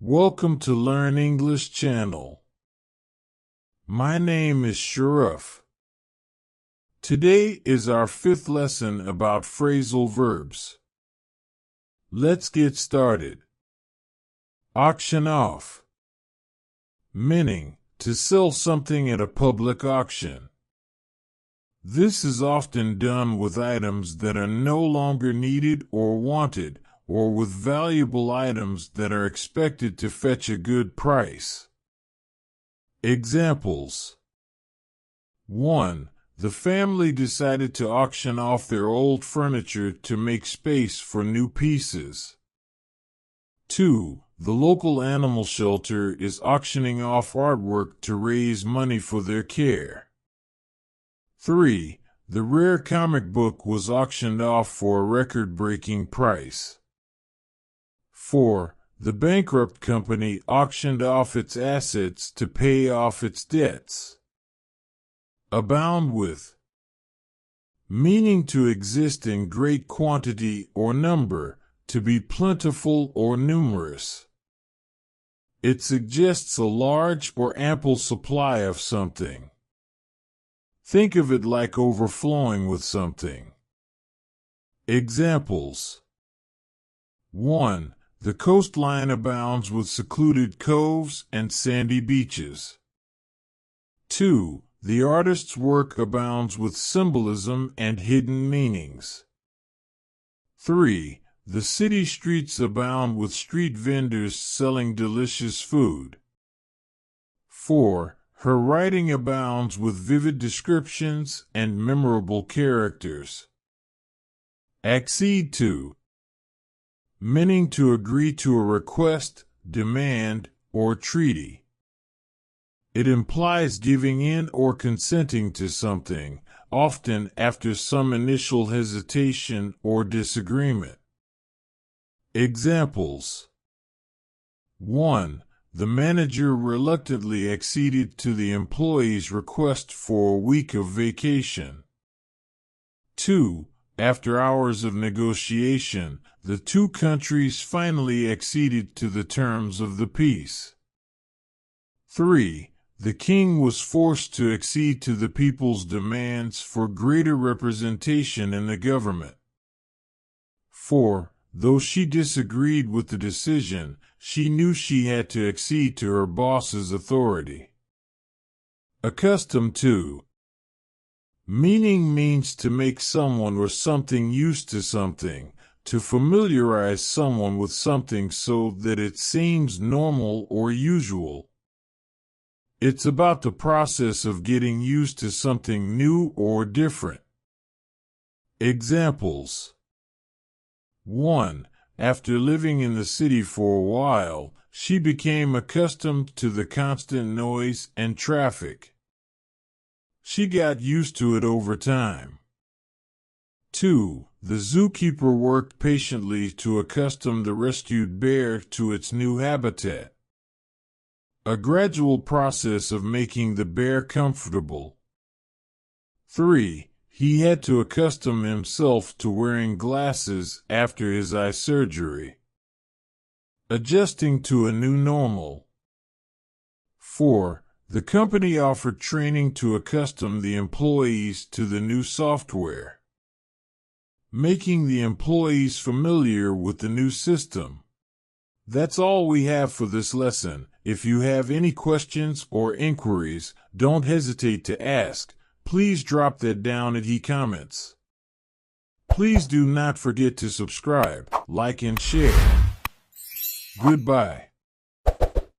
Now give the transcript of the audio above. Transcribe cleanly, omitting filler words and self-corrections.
Welcome to Learn English channel. My name is Sharif. Today is our 5th lesson about phrasal verbs. Let's get started. Auction off. Meaning, to sell something at a public auction. This is often done with items that are no longer needed or wanted, or with valuable items that are expected to fetch a good price. Examples: 1. The family decided to auction off their old furniture to make space for new pieces. 2. The local animal shelter is auctioning off artwork to raise money for their care. 3. The rare comic book was auctioned off for a record-breaking price. 4. The bankrupt company auctioned off its assets to pay off its debts. Abound with. Meaning to exist in great quantity or number, to be plentiful or numerous. It suggests a large or ample supply of something. Think of it like overflowing with something. Examples: 1. The coastline abounds with secluded coves and sandy beaches. 2. The artist's work abounds with symbolism and hidden meanings. 3. The city streets abound with street vendors selling delicious food. 4. Her writing abounds with vivid descriptions and memorable characters. Accede to. Meaning to agree to a request, demand, or treaty. It implies giving in or consenting to something, often after some initial hesitation or disagreement. Examples: 1. The manager reluctantly acceded to the employee's request for a week of vacation. 2. After hours of negotiation, the two countries finally acceded to the terms of the peace. 3. The king was forced to accede to the people's demands for greater representation in the government. 4. Though she disagreed with the decision, she knew she had to accede to her boss's authority. Accustomed to. Meaning means to make someone or something used to something, to familiarize someone with something so that it seems normal or usual. It's about the process of getting used to something new or different. Examples: 1. After living in the city for a while, she became accustomed to the constant noise and traffic. She got used to it over time. 2. The zookeeper worked patiently to accustom the rescued bear to its new habitat. A gradual process of making the bear comfortable. 3. He had to accustom himself to wearing glasses after his eye surgery. Adjusting to a new normal. 4. The company offered training to accustom the employees to the new software. Making the employees familiar with the new system. That's all we have for this lesson. If you have any questions or inquiries, don't hesitate to ask. Please drop that down in the comments. Please do not forget to subscribe, like, and share. Goodbye.